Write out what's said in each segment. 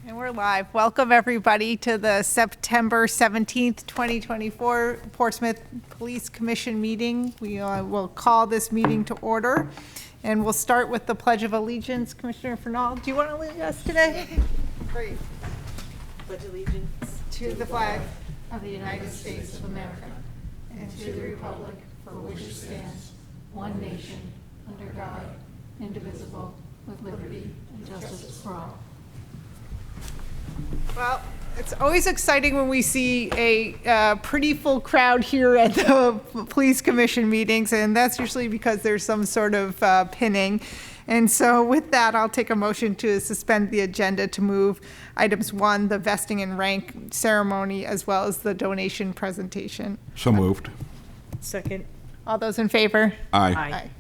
And we're live. Welcome, everybody, to the September 17th, 2024 Portsmouth Police Commission meeting. We will call this meeting to order, and we'll start with the Pledge of Allegiance. Commissioner Fernald, do you want to lead us today? Great. Pledge allegiance To the flag of the United States of America and to the republic for which it stands, one nation, under God, indivisible, with liberty and justice for all. Well, it's always exciting when we see a pretty full crowd here at the police commission meetings, and that's usually because there's some sort of pinning. And so with that, I'll take a motion to suspend the agenda to move items 1, the vesting and rank ceremony, as well as the donation presentation. So moved. Second. All those in favor? Aye. Aye.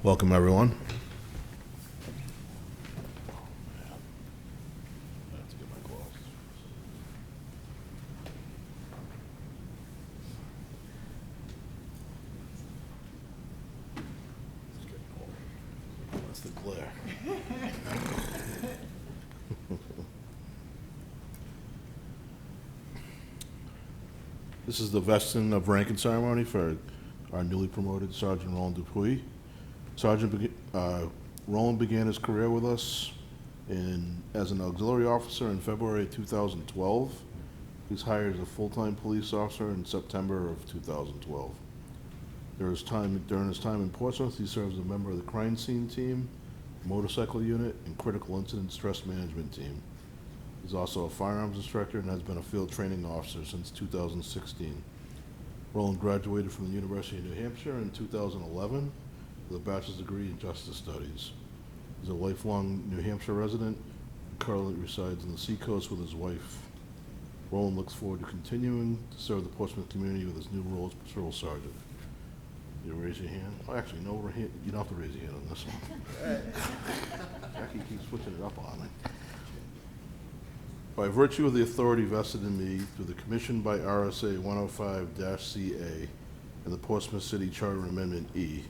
Welcome, everyone. That's the glare. This is the vesting of ranking ceremony for our newly promoted Sergeant Roland Dupuy. Roland began his career with us as an auxiliary officer in February of 2012. He was hired as a full-time police officer in September of 2012. During his time in Portsmouth, he served as a member of the crime scene team, motorcycle unit, and critical incident stress management team. He's also a firearms instructor and has been a field training officer since 2016. Roland graduated from the University of New Hampshire in 2011 with a bachelor's degree in justice studies. He's a lifelong New Hampshire resident and currently resides on the Seacoast with his wife. Roland looks forward to continuing to serve the Portsmouth community with his new role as patrol sergeant. You raise your hand? Oh, actually, no, you don't have to raise your hand on this one. Jackie keeps switching it up on me. By virtue of the authority vested in me through the Commission by RSA 105-CA and the Portsmouth City Charter Amendment E,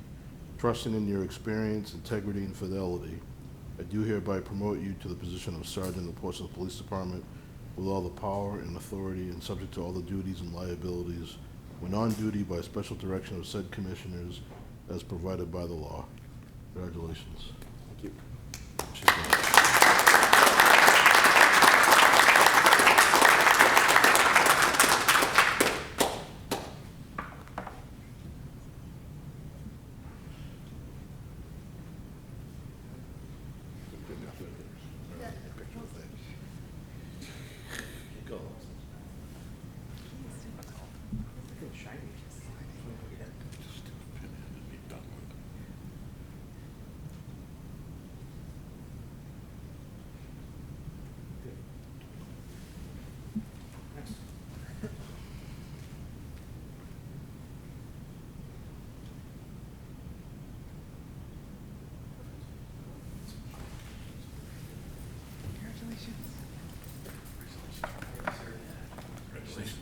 trusting in your experience, integrity, and fidelity, I do hereby promote you to the position of Sergeant of the Portsmouth Police Department with all the power and authority and subject to all the duties and liabilities when on duty by special direction of said commissioners as provided by the law. Congratulations. Thank you.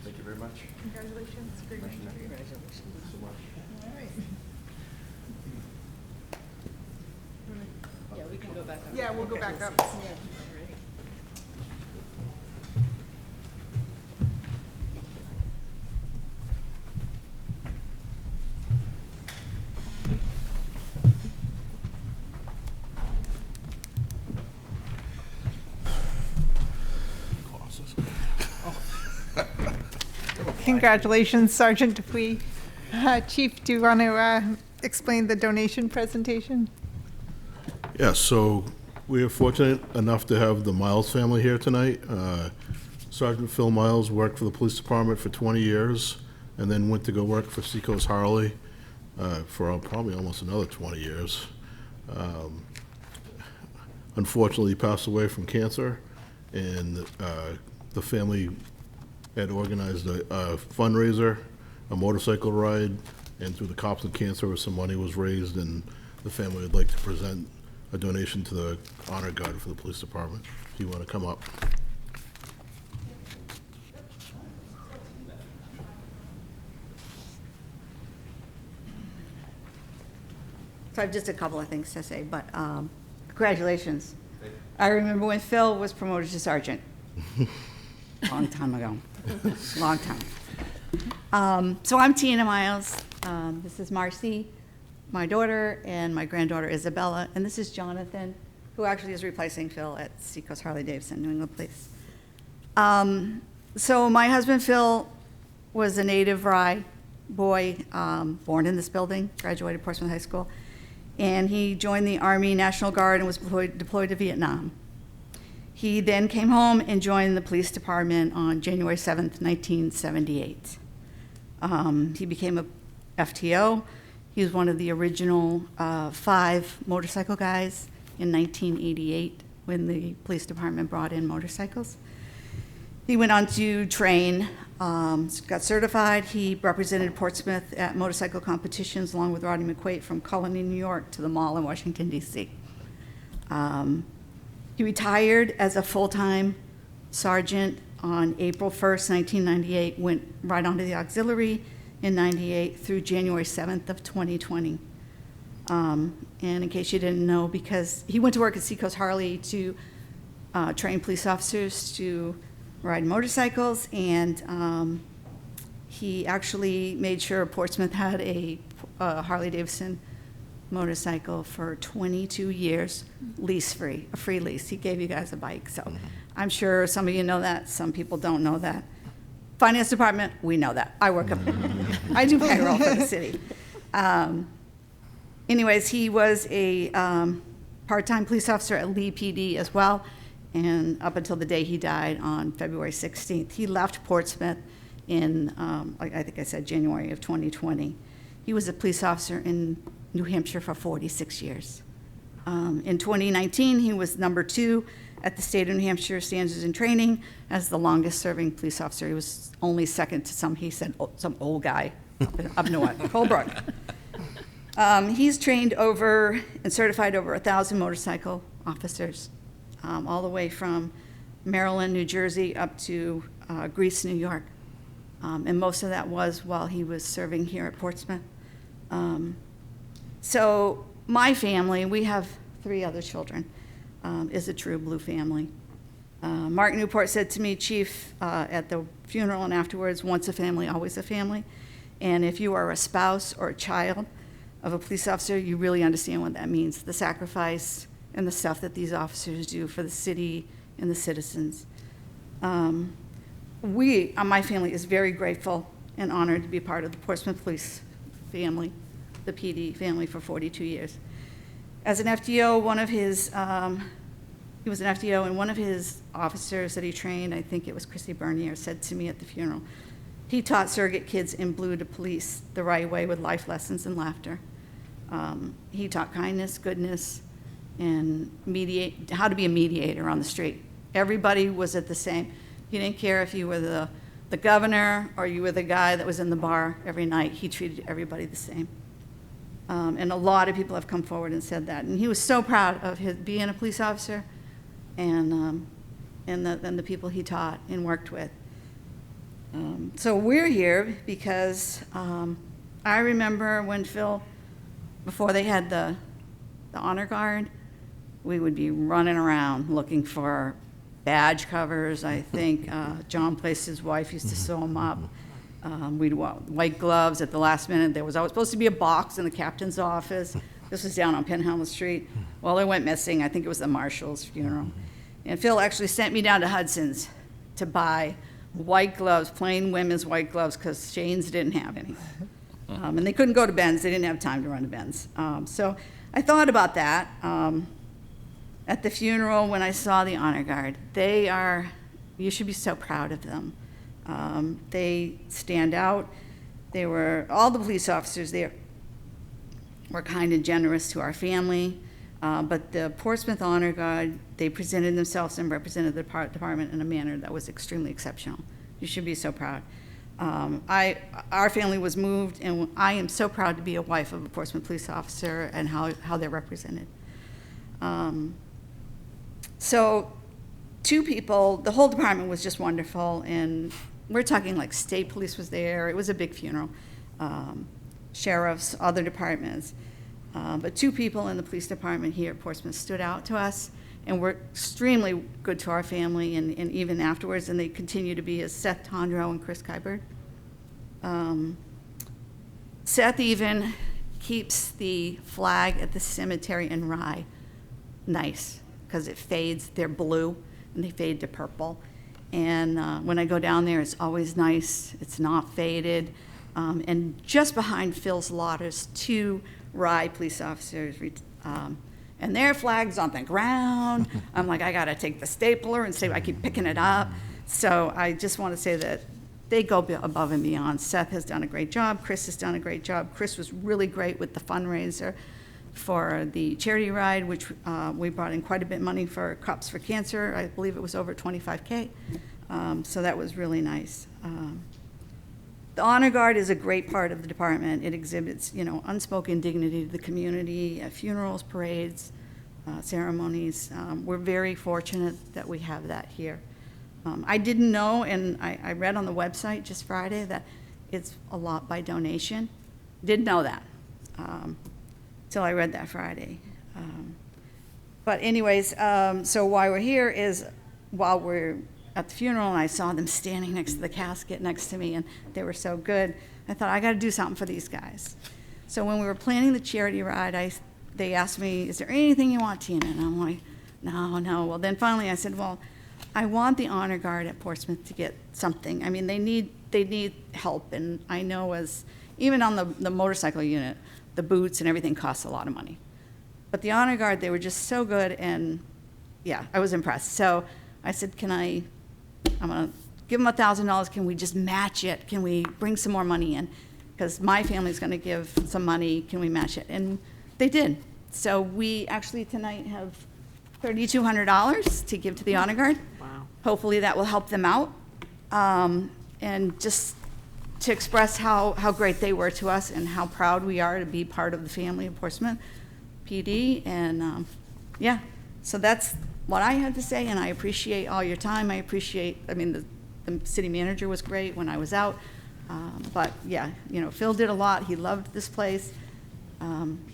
Thank you very much. Congratulations. Congratulations. So much. All right. Yeah, we can go back up. Yeah, we'll go back up. Congratulations, Sergeant Dupuy. Chief, do you want to explain the donation presentation? Yes, so we are fortunate enough to have the Miles family here tonight. Sergeant Phil Miles worked for the police department for 20 years and then went to go work for Seacoast Harley for probably almost another 20 years. Unfortunately, he passed away from cancer, and the family had organized a fundraiser, a motorcycle ride, and through the Cops and Cancer, some money was raised, and the family would like to present a donation to the honor guard for the police department. If you want to come up. So I have just a couple of things to say, but congratulations. I remember when Phil was promoted to sergeant. Long time ago. Long time. So I'm Tina Miles. This is Marcy, my daughter, and my granddaughter Isabella. And this is Jonathan, who actually is replacing Phil at Seacoast Harley-Davidson, New England Police. So my husband Phil was a native Rye boy, born in this building, graduated Portsmouth High School, and he joined the Army National Guard and was deployed to Vietnam. He then came home and joined the police department on January 7th, 1978. He became a FTO. He was one of the original 5 motorcycle guys in 1988 when the police department brought in motorcycles. He went on to train, got certified. He represented Portsmouth at motorcycle competitions along with Rodney McQuaid from Colony, New York to the Mall in Washington, D.C. He retired as a full-time sergeant on April 1st, 1998, went right onto the auxiliary in 98 through January 7th of 2020. And in case you didn't know, because he went to work at Seacoast Harley to train police officers to ride motorcycles, and he actually made sure Portsmouth had a Harley-Davidson motorcycle for 22 years, lease-free, a free lease. He gave you guys a bike, so I'm sure some of you know that, some people don't know that. Finance department, we know that. I work up, I do payroll for the city. Anyways, he was a part-time police officer at Lee PD as well, and up until the day he died on February 16th. He left Portsmouth in, I think I said January of 2020. He was a police officer in New Hampshire for 46 years. In 2019, he was number 2 at the State of New Hampshire Standards and Training as the longest-serving police officer. He was only second to some old guy up north, Colebrook. He's trained over and certified over 1,000 motorcycle officers, all the way from Maryland, New Jersey, up to Greece, New York. And most of that was while he was serving here at Portsmouth. So my family, we have 3 other children, is a true blue family. Mark Newport said to me, Chief, at the funeral and afterwards, once a family, always a family. And if you are a spouse or a child of a police officer, you really understand what that means, the sacrifice and the stuff that these officers do for the city and the citizens. My family is very grateful and honored to be part of the Portsmouth Police family, the PD family, for 42 years. As an FTO, he was an FTO, and one of his officers that he trained, I think it was Chrissy Bernier, said to me at the funeral, he taught surrogate kids in blue to police the right way with life lessons and laughter. He taught kindness, goodness, and how to be a mediator on the street. Everybody was at the same. He didn't care if you were the governor or you were the guy that was in the bar every night. He treated everybody the same. And a lot of people have come forward and said that. And he was so proud of his being a police officer and the people he taught and worked with. So we're here because I remember when Phil, before they had the honor guard, we would be running around looking for badge covers. I think John placed his wife used to sew them up. We'd want white gloves at the last minute. There was always supposed to be a box in the captain's office. This was down on Penn Street. Well, it went missing. I think it was the marshal's funeral. And Phil actually sent me down to Hudson's to buy white gloves, plain women's white gloves, because Shane's didn't have any. And they couldn't go to Ben's. They didn't have time to run to Ben's. So I thought about that. At the funeral, when I saw the honor guard, you should be so proud of them. They stand out. All the police officers there were kind and generous to our family, but the Portsmouth Honor Guard, they presented themselves and represented the department in a manner that was extremely exceptional. You should be so proud. Our family was moved, and I am so proud to be a wife of a Portsmouth police officer and how they're represented. So 2 people, the whole department was just wonderful, and we're talking like state police was there. It was a big funeral. Sheriffs, other departments. But two people in the police department here at Portsmouth stood out to us and were extremely good to our family and even afterwards, and they continue to be, as Seth Tondreau and Chris Kybert. Seth even keeps the flag at the cemetery in Rye nice, because it fades. They're blue, and they fade to purple. And when I go down there, it's always nice. It's not faded. And just behind Phil Slaughter's, two Rye police officers, and their flag's on the ground. I'm like, I gotta take the stapler and say, I keep picking it up. So I just want to say that they go above and beyond. Seth has done a great job. Chris has done a great job. Chris was really great with the fundraiser for the charity ride, which we brought in quite a bit of money for Cops for Cancer. I believe it was over $25K. So that was really nice. The Honor Guard is a great part of the department. It exhibits, unspoken dignity to the community, funerals, parades, ceremonies. We're very fortunate that we have that here. I didn't know, and I read on the website just Friday that it's a lot by donation. Didn't know that till I read that Friday. But anyways, so why we're here is while we're at the funeral, and I saw them standing next to the casket next to me, and they were so good. I thought, I got to do something for these guys. So when we were planning the charity ride, they asked me, is there anything you want, Tina? And I'm like, no. Well, then finally I said, well, I want the Honor Guard at Portsmouth to get something. I mean, they need help, and I know even on the motorcycle unit, the boots and everything costs a lot of money. But the Honor Guard, they were just so good, and yeah, I was impressed. So I said, I'm gonna give them $1,000. Can we just match it? Can we bring some more money in? Because my family's gonna give some money. Can we match it? And they did. So we actually tonight have $3,200 to give to the Honor Guard. Wow. Hopefully that will help them out. And just to express how great they were to us and how proud we are to be part of the family of Portsmouth PD. And yeah, so that's what I had to say, and I appreciate all your time. The city manager was great when I was out. But yeah, Phil did a lot. He loved this place.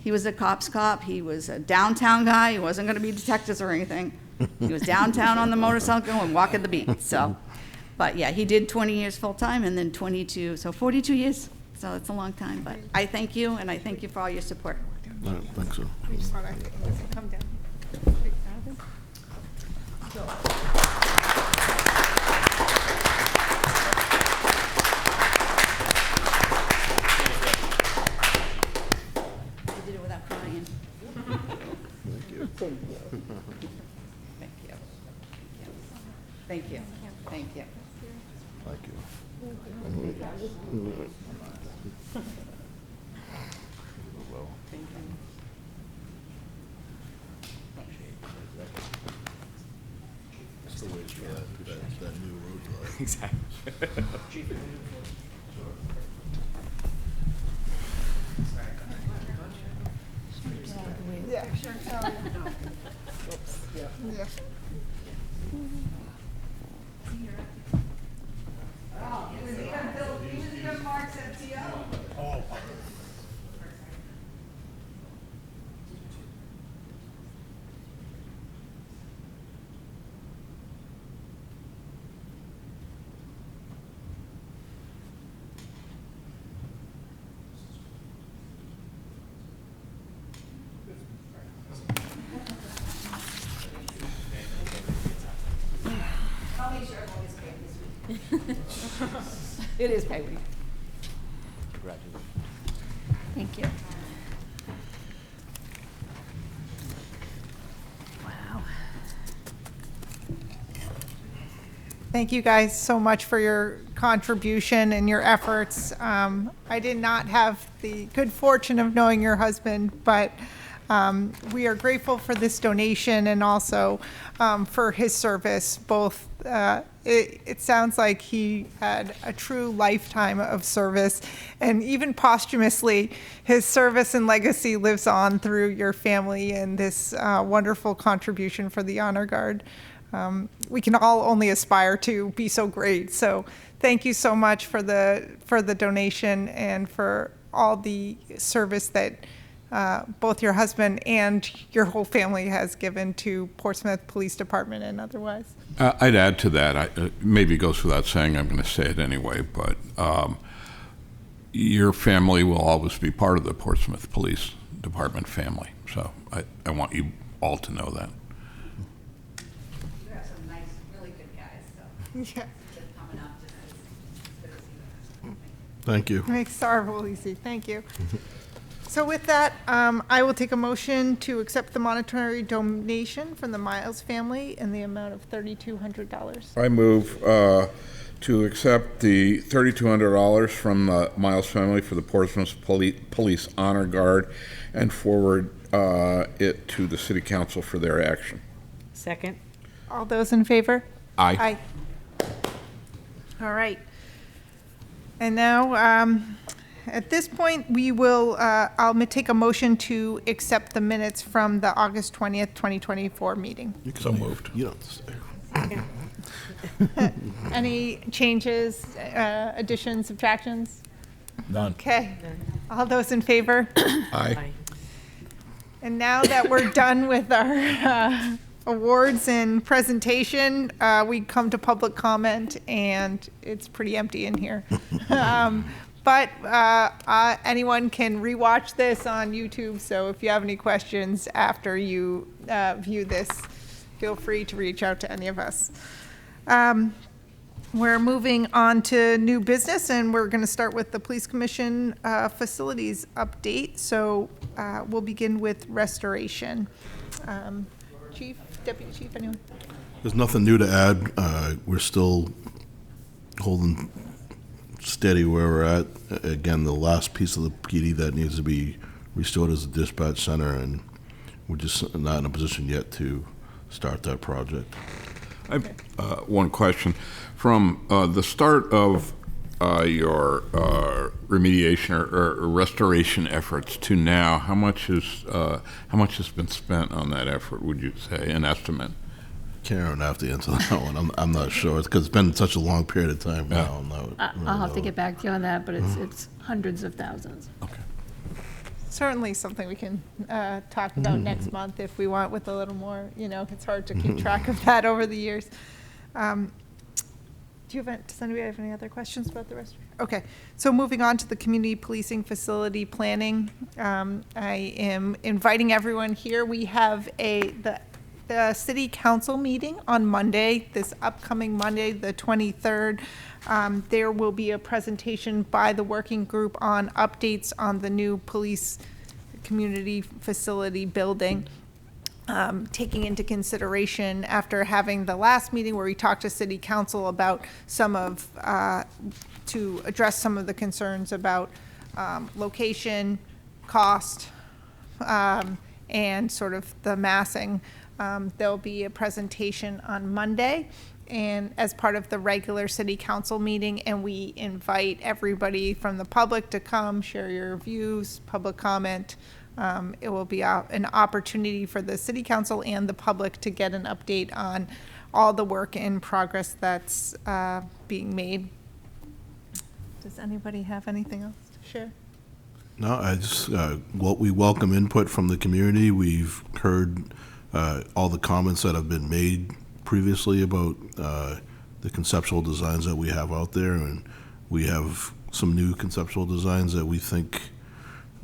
He was a cop's cop. He was a downtown guy. He wasn't going to be detectives or anything. He was downtown on the motorcycle and walking the beat. So, but yeah, he did 20 years full time and then 22, so 42 years. So it's a long time. But I thank you, and I thank you for all your support. I don't think so. We just want to come down. You did it without crying. Thank you. Thank you. Thank you. Thank you. Thank you. Well, still waiting for that new road drive. Exactly. Yeah, sure. Yeah. It is pay week. Congratulations. Thank you. Wow. Thank you guys so much for your contribution and your efforts. I did not have the good fortune of knowing your husband, but we are grateful for this donation and also for his service. Both, it sounds like he had a true lifetime of service, and even posthumously, his service and legacy lives on through your family and this wonderful contribution for the Honor Guard. We can all only aspire to be so great. So thank you so much for the donation and for all the service that both your husband and your whole family has given to Portsmouth Police Department and otherwise. I'd add to that, maybe it goes without saying, I'm going to say it anyway, but your family will always be part of the Portsmouth Police Department family. So I want you all to know that. You have some nice, really good guys, so Yeah. just coming up just as good as you. Thank you. Makes our role easy. Thank you. So with that, I will take a motion to accept the monetary donation from the Miles family in the amount of $3,200. I move to accept the $3,200 from the Miles family for the Portsmouth Police Honor Guard and forward it to the City Council for their action. Second. All those in favor? Aye. All right. And now, at this point, we will, take a motion to accept the minutes from the August 20th, 2024 meeting. So moved. You don't stay. Any changes, additions, subtractions? None. Okay. All those in favor? Aye. And now that we're done with our awards and presentation, we come to public comment, and it's pretty empty in here. But anyone can rewatch this on YouTube, so if you have any questions after you view this, feel free to reach out to any of us. We're moving on to new business, and we're going to start with the Police Commission facilities update. So we'll begin with restoration. Chief, Deputy Chief, anyone? There's nothing new to add. We're still holding steady where we're at. Again, the last piece of the PD that needs to be restored is the dispatch center, and we're just not in a position yet to start that project. I have one question. From the start of your remediation or restoration efforts to now, how much has been spent on that effort, would you say, an estimate? Karen, I have to answer that one. I'm not sure. It's because it's been such a long period of time now. I'll have to get back to you on that, but it's hundreds of thousands. Okay. Certainly something we can talk about next month if we want with a little more, it's hard to keep track of that over the years. Does anybody have any other questions about the rest? Okay, so moving on to the community policing facility planning. I am inviting everyone here. We have the city council meeting on Monday, this upcoming Monday, the 23rd. There will be a presentation by the working group on updates on the new police community facility building. Taking into consideration after having the last meeting where we talked to city council about to address some of the concerns about location, cost, and sort of the massing. There'll be a presentation on Monday and as part of the regular city council meeting, and we invite everybody from the public to come, share your views, public comment. It will be an opportunity for the city council and the public to get an update on all the work in progress that's being made. Does anybody have anything else to share? No, we welcome input from the community. We've heard all the comments that have been made previously about the conceptual designs that we have out there, and we have some new conceptual designs that we think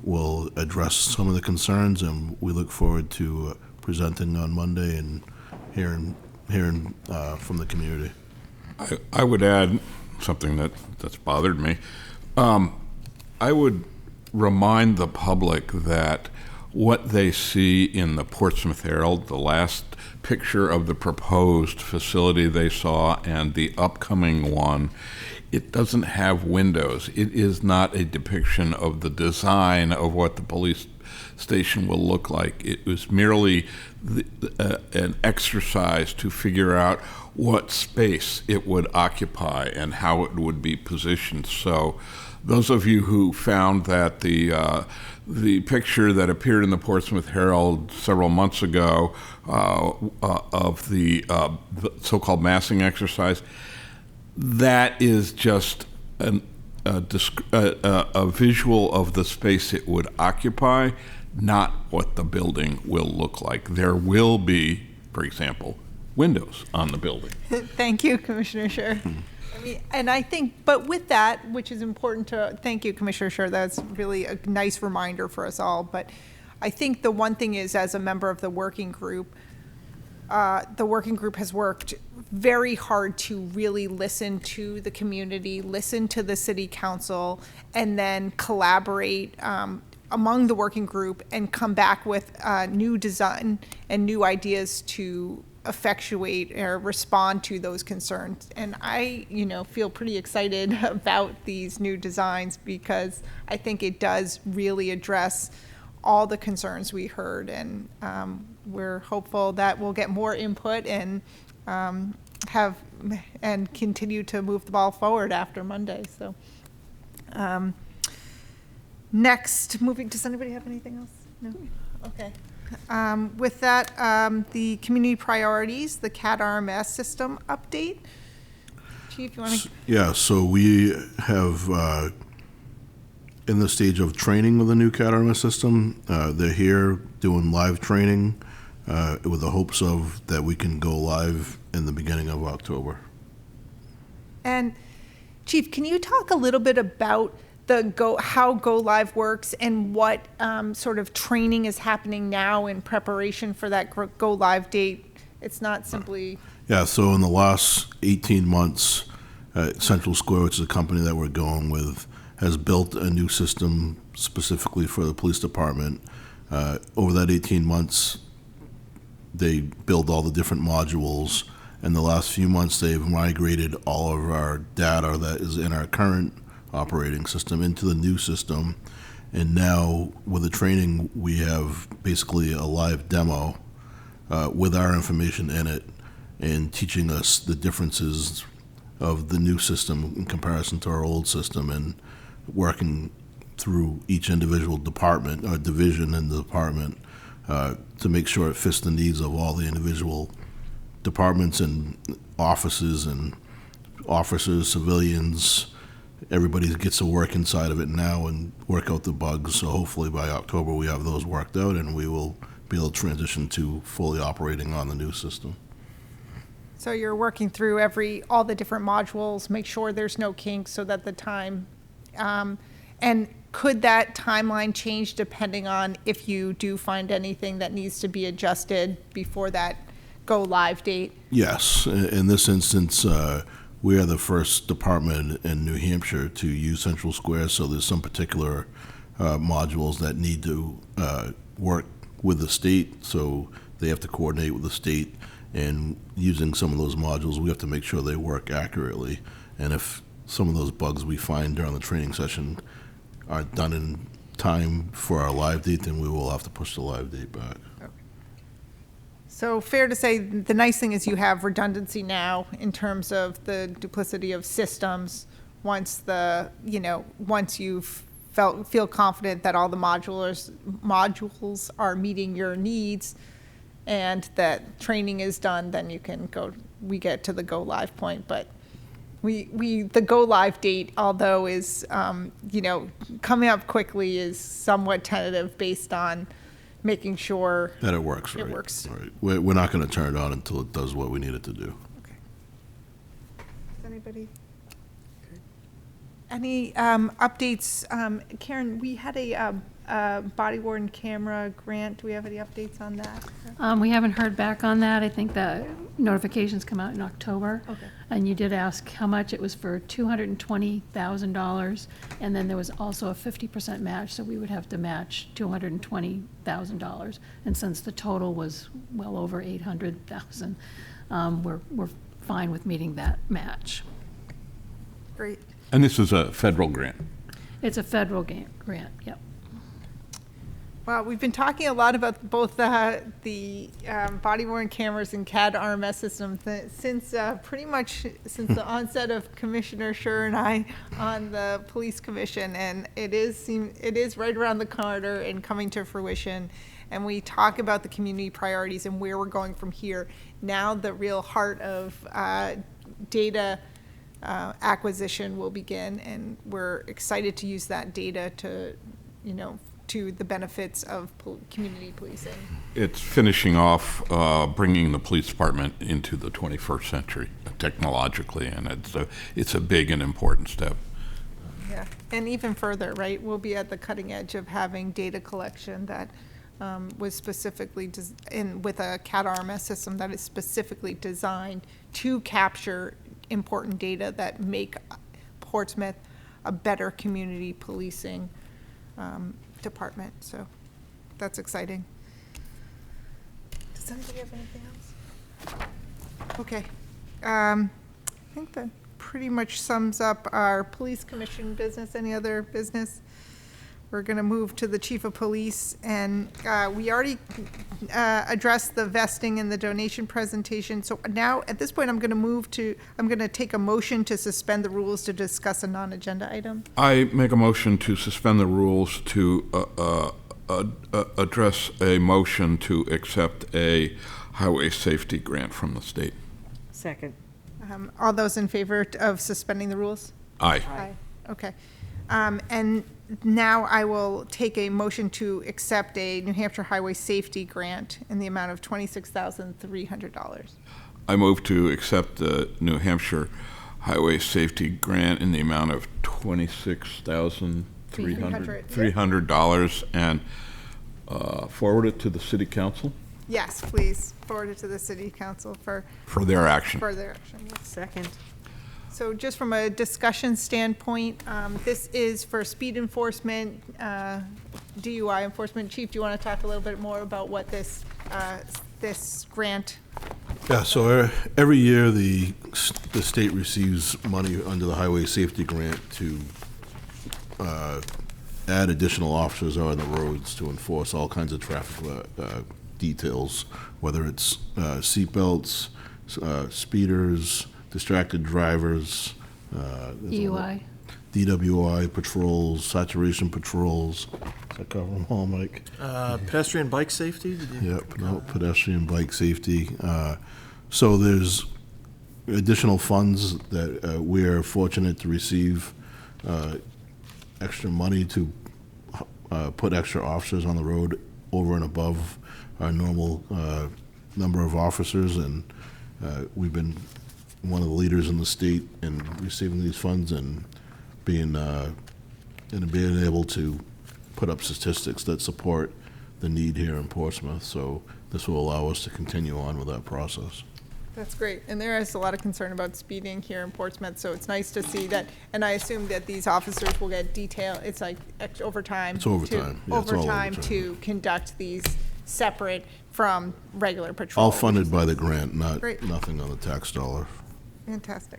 will address some of the concerns, and we look forward to presenting on Monday and hearing from the community. I would add something that's bothered me. I would remind the public that what they see in the Portsmouth Herald, the last picture of the proposed facility they saw and the upcoming one, it doesn't have windows. It is not a depiction of the design of what the police station will look like. It was merely an exercise to figure out what space it would occupy and how it would be positioned. So those of you who found that the picture that appeared in the Portsmouth Herald several months ago of the so-called massing exercise, that is just a visual of the space it would occupy. not what the building will look like. There will be, for example, windows on the building. Thank you, Commissioner Scher. I mean, and I think, but with that, which is important to, thank you, Commissioner Scher, that's really a nice reminder for us all. But I think the one thing is, as a member of the working group has worked very hard to really listen to the community, listen to the city council, and then collaborate among the working group and come back with new design and new ideas to effectuate or respond to those concerns. And I, feel pretty excited about these new designs because I think it does really address all the concerns we heard, and we're hopeful that we'll get more input and continue to move the ball forward after Monday. So next, does anybody have anything else? No? Okay. With that, the community priorities, the CAD RMS system update. Chief, you want to? Yeah, so we have, in the stage of training with the new CAD RMS system. They're here doing live training with the hopes of that we can go live in the beginning of October. And Chief, can you talk a little bit about how Go Live works and what sort of training is happening now in preparation for that Go Live date? It's not simply. Yeah, so in the last 18 months, Central Square, which is a company that we're going with, has built a new system specifically for the police department. Over that 18 months, they built all the different modules. In the last few months, they've migrated all of our data that is in our current operating system into the new system. And now, with the training, we have basically a live demo with our information in it and teaching us the differences of the new system in comparison to our old system, and working through each individual department or division in the department to make sure it fits the needs of all the individual departments and offices and officers, civilians. Everybody gets to work inside of it now and work out the bugs. So hopefully by October we have those worked out and we will be able to transition to fully operating on the new system. So you're working through all the different modules, make sure there's no kinks so that the time, and could that timeline change depending on if you do find anything that needs to be adjusted before that Go Live date? Yes. In this instance, we are the first department in New Hampshire to use Central Square, so there's some particular modules that need to work with the state, so they have to coordinate with the state, and using some of those modules, we have to make sure they work accurately. And if some of those bugs we find during the training session aren't done in time for our live date, then we will have to push the live date back. So fair to say, the nice thing is you have redundancy now in terms of the duplicity of systems. Once you feel confident that all the modules are meeting your needs and that training is done, then we get to the Go Live point. But the Go Live date, although is, coming up quickly, is somewhat tentative based on making sure that it works, right? It works. Right. We're not going to turn it on until it does what we need it to do. Okay. Does anybody? Any updates? Karen, we had a body worn camera grant. Do we have any updates on that? We haven't heard back on that. I think the notifications come out in October. Okay. And you did ask how much. It was for $220,000, and then there was also a 50% match, so we would have to match $220,000. And since the total was well over $800,000, we're fine with meeting that match. Great. And this is a federal grant. It's a federal grant, yep. Well, we've been talking a lot about both the body-worn cameras and CAD RMS systems since pretty much since the onset of Commissioner Scher and I on the Police Commission, and it is right around the corner and coming to fruition. And we talk about the community priorities and where we're going from here. Now the real heart of data acquisition will begin, and we're excited to use that data to, to the benefits of community policing. It's finishing off bringing the police department into the 21st century technologically, and it's a big and important step. Yeah, and even further, right? We'll be at the cutting edge of having data collection that was specifically with a CAD RMS system that is specifically designed to capture important data that make Portsmouth a better community policing department. So that's exciting. Does anybody have anything else? Okay. I think that pretty much sums up our police commission business. Any other business? We're going to move to the chief of police, and we already addressed the vesting and the donation presentation. So now, at this point, I'm going to take a motion to suspend the rules to discuss a non-agenda item. I make a motion to suspend the rules to address a motion to accept a highway safety grant from the state. Second. All those in favor of suspending the rules? Aye. Aye. Okay. And now I will take a motion to accept a New Hampshire Highway Safety Grant in the amount of $26,300. I move to accept the New Hampshire Highway Safety Grant in the amount of $26,300 and forward it to the city council Yes, please forward it to the city council for for their action. further action. Yes. Second. So just from a discussion standpoint, this is for speed enforcement, DUI enforcement. Chief, do you want to talk a little bit more about what this grant? Yeah, so every year the state receives money under the Highway Safety Grant to add additional officers on the roads to enforce all kinds of traffic details, whether it's seatbelts, speeders, distracted drivers, DUI. DWI patrols, saturation patrols. Does that cover them all, Mike? Pedestrian bike safety? Yep, no, pedestrian bike safety. So there's additional funds that we're fortunate to receive, extra money to put extra officers on the road over and above our normal number of officers, and we've been one of the leaders in the state in receiving these funds and being able to put up statistics that support the need here in Portsmouth. So this will allow us to continue on with that process. That's great. And there is a lot of concern about speeding here in Portsmouth, so it's nice to see that. And I assume that these officers will get it's like overtime. It's overtime. Yeah, it's all Overtime overtime. to conduct these separate from regular patrol. All funded by the grant, Great. nothing on the tax dollar. Fantastic.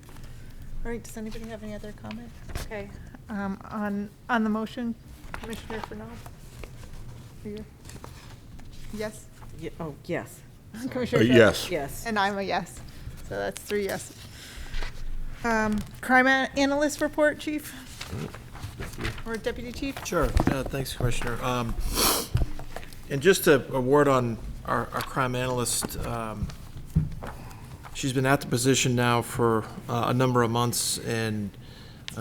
All right, does anybody have any other comment? Okay. On the motion, Commissioner Fernald? Are you? Yes? Oh, yes. Commissioner Shea? Yes. Yes. And I'm a yes. So that's 3 yeses. Crime analyst report, Chief? Or Deputy Chief? Sure, thanks, Commissioner. And just a word on our crime analyst. She's been at the position now for a number of months, and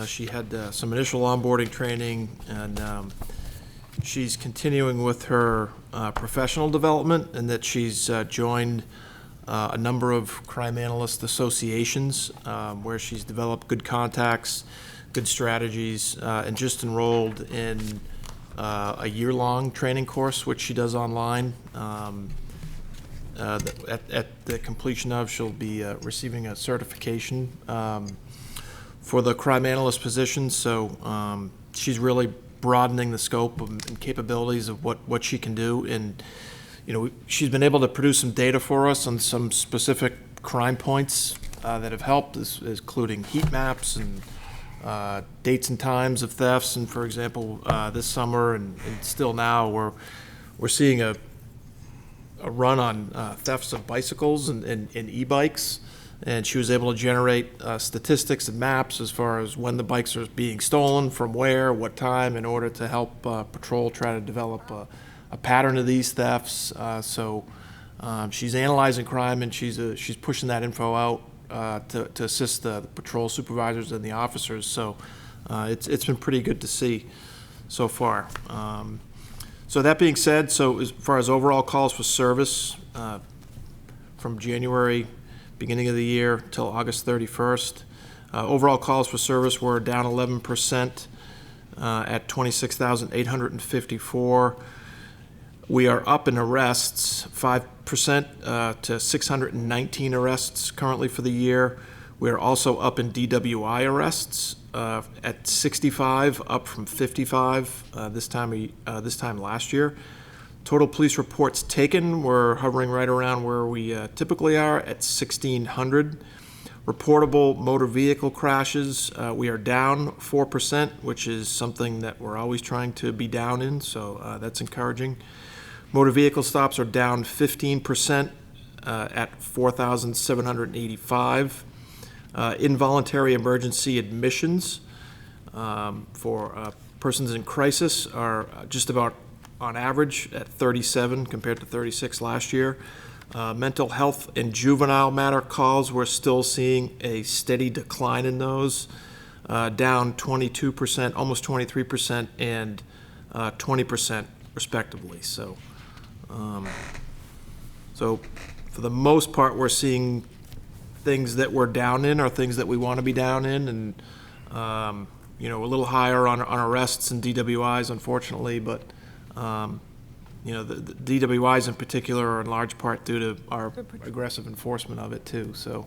she had some initial onboarding training, and she's continuing with her professional development, and that she's joined a number of crime analyst associations where she's developed good contacts, good strategies, and just enrolled in a year-long training course, which she does online. At the completion of, she'll be receiving a certification for the crime analyst position. So she's really broadening the scope and capabilities of what she can do. And, she's been able to produce some data for us on some specific crime points that have helped, including heat maps and dates and times of thefts. And for example, this summer and still now, we're seeing a run on thefts of bicycles and e-bikes, and she was able to generate statistics and maps as far as when the bikes are being stolen, from where, what time, in order to help patrol try to develop a pattern of these thefts. So she's analyzing crime, and she's pushing that info out to assist the patrol supervisors and the officers. So it's been pretty good to see so far. So that being said, so as far as overall calls for service, from January, beginning of the year, till August 31st, overall calls for service were down 11% at 26,854. We are up in arrests 5% to 619 arrests currently for the year. We are also up in DWI arrests at 65, up from 55 this time last year. Total police reports taken, we're hovering right around where we typically are at 1,600. Reportable motor vehicle crashes, we are down 4%, which is something that we're always trying to be down in, so that's encouraging. Motor vehicle stops are down 15% at 4,785. Involuntary emergency admissions for persons in crisis are just about on average at 37 compared to 36 last year. Mental health and juvenile matter calls, we're still seeing a steady decline in those, down 22%, almost 23%, and 20% respectively. So for the most part, we're seeing things that we're down in are things that we want to be down in, and a little higher on arrests and DWIs, unfortunately, but the DWIs in particular are in large part due to our aggressive enforcement of it too. So,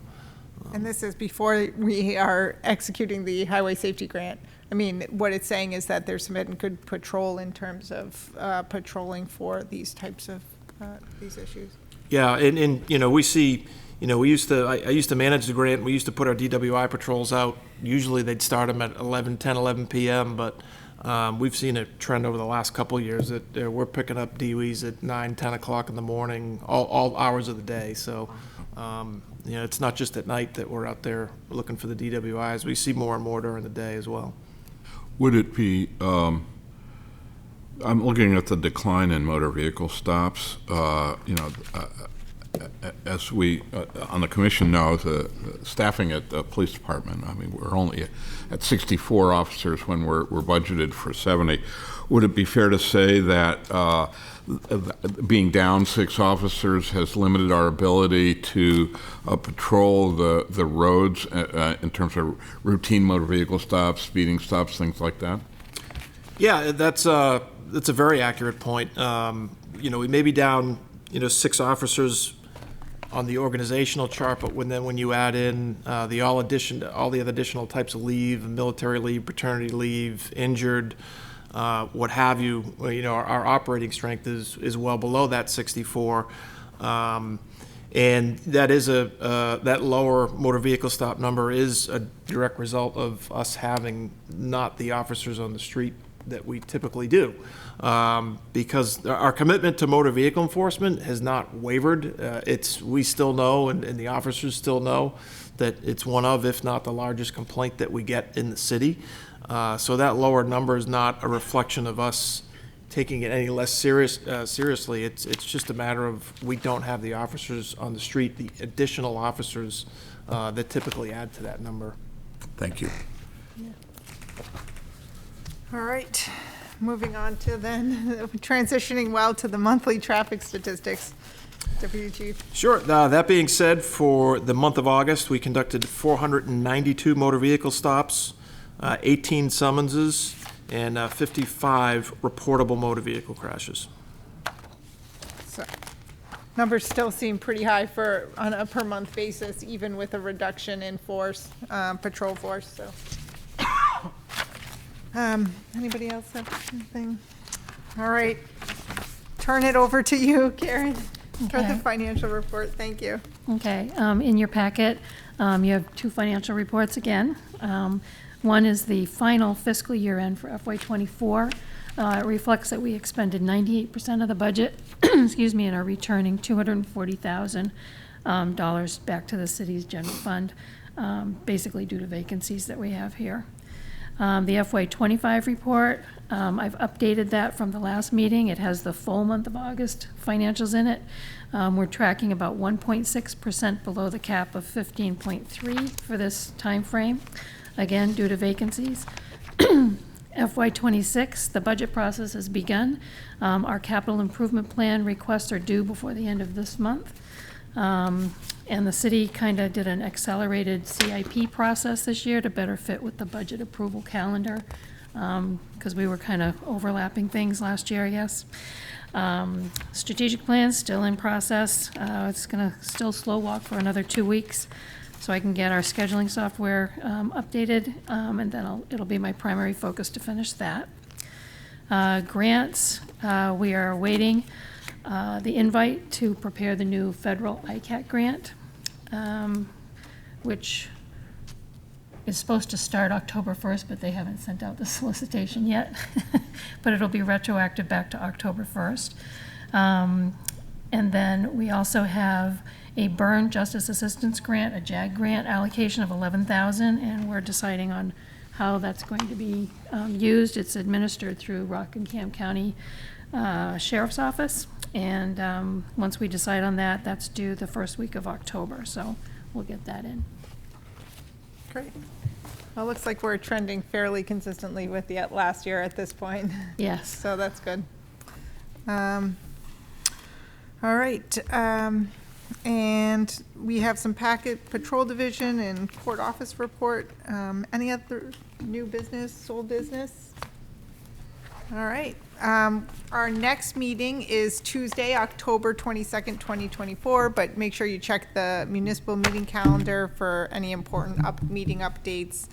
And this is before we are executing the highway safety grant. I mean, what it's saying is that there's some good patrol in terms of patrolling for these types of these issues. yeah, and we see. I used to manage the grant. We used to put our DWI patrols out. Usually they'd start them at 10, 11 p.m., but we've seen a trend over the last couple of years that we're picking up DWIs at 9, 10 o'clock in the morning, all hours of the day. So, it's not just at night that we're out there looking for the DWIs. We see more and more during the day as well. Would it be, I'm looking at the decline in motor vehicle stops, as we, on the commission know, the staffing at the police department, I mean, we're only at 64 officers when we're budgeted for 70. Would it be fair to say that being down 6 officers has limited our ability to patrol the roads in terms of routine motor vehicle stops, speeding stops, things like that? Yeah, that's a very accurate point. We may be down, 6 officers on the organizational chart, but when you add in all the other additional types of leave, military leave, paternity leave, injured, what have you, our operating strength is well below that 64, and that is that lower motor vehicle stop number is a direct result of us having not the officers on the street that we typically do, because our commitment to motor vehicle enforcement has not wavered. We still know, and the officers still know, that it's one of, if not the largest complaint that we get in the city. So that lower number is not a reflection of us taking it any less seriously. It's just a matter of we don't have the officers on the street, the additional officers that typically add to that number. Thank you. All right, moving on to then, transitioning well to the monthly traffic statistics. Deputy Chief. Sure. That being said, for the month of August, we conducted 492 motor vehicle stops, 18 summonses, and 55 reportable motor vehicle crashes. So, numbers still seem pretty high on a per month basis, even with a reduction in force, patrol force, so. Anybody else have anything? All right, turn it over to you, Karen, for the Okay. financial report. Thank you. Okay, in your packet, you have 2 financial reports again. One is the final fiscal year end for FY '24. It reflects that we expended 98% of the budget, excuse me, and are returning $240,000 back to the city's general fund, basically due to vacancies that we have here. The FY '25 report, I've updated that from the last meeting. It has the full month of August financials in it. We're tracking about 1.6% below the cap of 15.3 for this time frame, again, due to vacancies. FY '26, the budget process has begun. Our capital improvement plan requests are due before the end of this month. And the city kind of did an accelerated CIP process this year to better fit with the budget approval calendar, because we were kind of overlapping things last year, I guess. Strategic plan's still in process. It's gonna still slow walk for another 2 weeks, so I can get our scheduling software updated, and then it'll be my primary focus to finish that. Grants, we are awaiting the invite to prepare the new federal ICAT grant, which is supposed to start October 1st, but they haven't sent out the solicitation yet. But it'll be retroactive back to October 1st. And then we also have a Burn Justice Assistance Grant, a JAG grant allocation of $11,000, and we're deciding on how that's going to be used. It's administered through Rockingham County Sheriff's Office. And once we decide on that, that's due the first week of October, so we'll get that in. Great. Well, it looks like we're trending fairly consistently with the last year at this point. Yes. So that's good. All right. And we have some packet patrol division and court office report. Any other new business, old business? All right. Our next meeting is Tuesday, October 22nd, 2024, but make sure you check the municipal meeting calendar for any important meeting updates.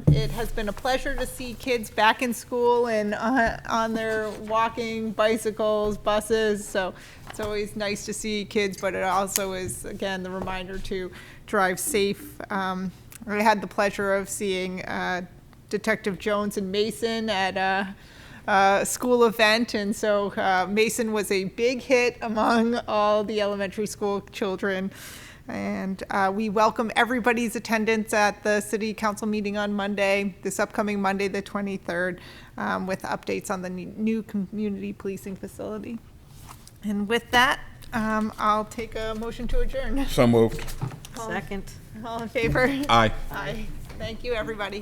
It has been a pleasure to see kids back in school and on their walking, bicycles, buses, so it's always nice to see kids, but it also is, again, the reminder to drive safe. I had the pleasure of seeing Detective Jones and Mason at a school event, and so Mason was a big hit among all the elementary school children. And we welcome everybody's attendance at the city council meeting on Monday, this upcoming Monday, the 23rd, with updates on the new community policing facility. And with that, I'll take a motion to adjourn. So moved. Second. All in favor? Aye. Aye. Thank you, everybody.